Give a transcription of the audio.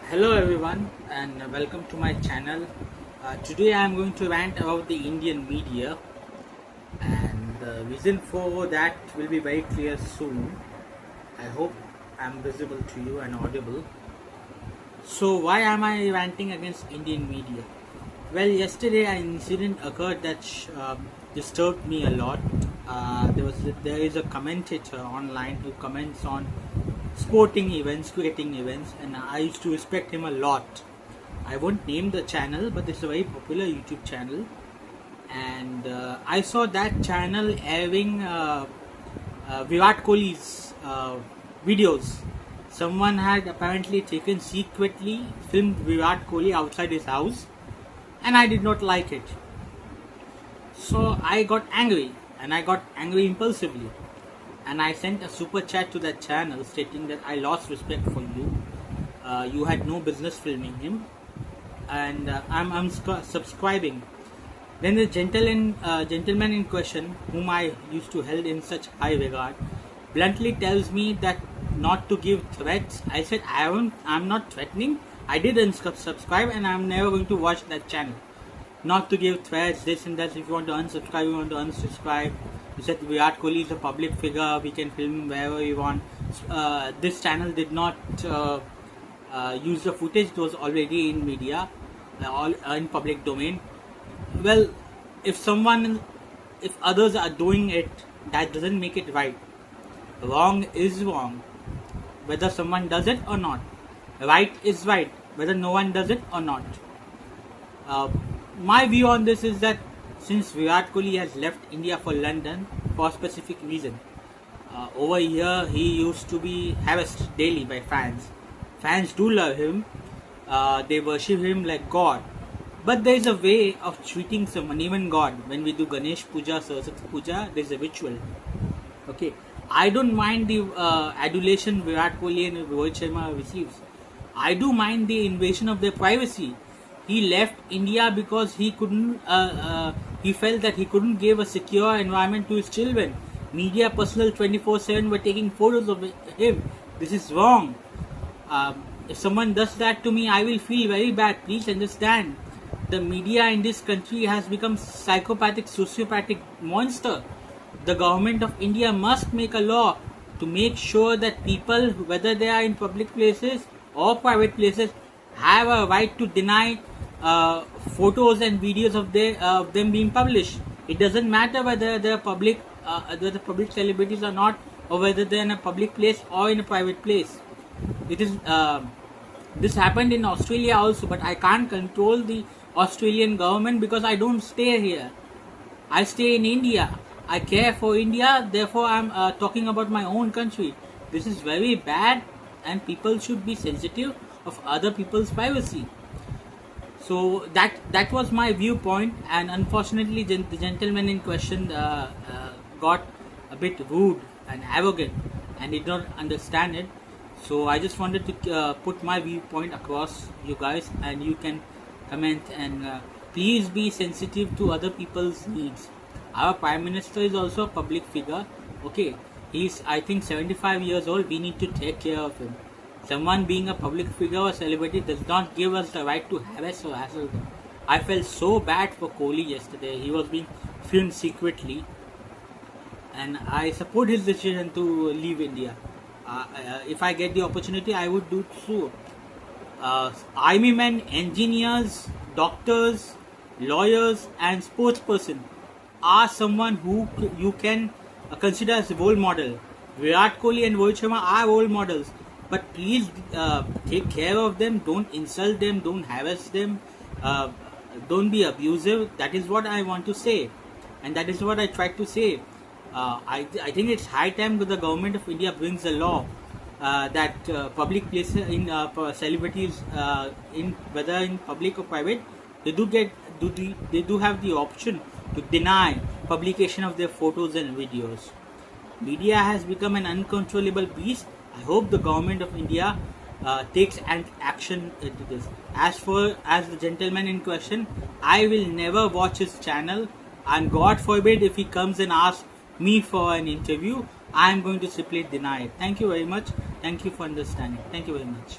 Hello everyone and welcome to my channel. Today I am going to rant about the Indian media, and the reason for that will be very clear soon. I hope I am visible to you and audible. So why am I ranting against Indian media? Well, yesterday an incident occurred that disturbed me a lot. There is a commentator online who comments on sporting events, cricketing events, and I used to respect him a lot. I won't name the channel, but it's a very popular YouTube channel, and I saw that channel airing Virat Kohli's videos. Someone had apparently taken secretly filmed Virat Kohli outside his house, and I did not like it. So I got angry, and I got angry impulsively, and I sent a super chat to that channel stating that I lost respect for you. You had no business filming him, and I'm subscribing. Then the gentleman in question, whom I used to hold in such high regard, bluntly tells me that not to give threats. I said I'm not threatening. I did unsubscribe, and I'm never going to watch that channel. Not to give threats, this and that. If you want to unsubscribe, you want to unsubscribe. You said Virat Kohli is a public figure. We can film him wherever we want. This channel did not use the footage. It was already in media, all in public domain. Well, if others are doing it, that doesn't make it right. Wrong is wrong, whether someone does it or not. Right is right, whether no one does it or not. My view on this is that since Virat Kohli has left India for London for a specific reason, over here he used to be harassed daily by fans. Fans do love him, they worship him like God. But there is a way of treating someone, even God. When we do Ganesh Puja, Saraswati Puja, there is a ritual. Okay, I don't mind the adulation Virat Kohli and Rohit Sharma receives. I do mind the invasion of their privacy. He left India because he couldn't. He felt that he couldn't give a secure environment to his children. Media personnel 24/7 were taking photos of him. This is wrong. If someone does that to me, I will feel very bad. Please understand. The media in this country has become psychopathic, sociopathic monster. The government of India must make a law to make sure that people, whether they are in public places or private places, have a right to deny photos and videos of them being published. It doesn't matter whether they're public, whether public celebrities or not, or whether they're in a public place or in a private place. It is this happened in Australia also, but I can't control the Australian government because I don't stay here. I stay in India. I care for India, therefore I'm talking about my own country. This is very bad, and people should be sensitive of other people's privacy. So that was my viewpoint, and unfortunately the gentleman in question got a bit rude and arrogant and did not understand it. So I just wanted to put my viewpoint across you guys, and you can comment, and please be sensitive to other people's needs. Our Prime Minister is also a public figure. Okay, he's I think 75 years old. We need to take care of him. Someone being a public figure or celebrity does not give us the right to harass or hassle them. I felt so bad for Kohli yesterday. He was being filmed secretly, and I support his decision to leave India. If I get the opportunity, I would do so. Army men, engineers, doctors, lawyers, and sportsperson are someone who you can consider as a role model. Virat Kohli and Rohit Sharma are role models, but please take care of them. Don't insult them. Don't harass them. Don't be abusive. That is what I want to say, and that is what I tried to say. I think it's high time that the government of India brings a law that public places in celebrities, in whether in public or private, they do have the option to deny publication of their photos and videos. Media has become an uncontrollable beast. I hope the government of India takes an action to this. As the gentleman in question, I will never watch his channel, and God forbid if he comes and asks me for an interview, I am going to simply deny it. Thank you very much. Thank you for understanding. Thank you very much.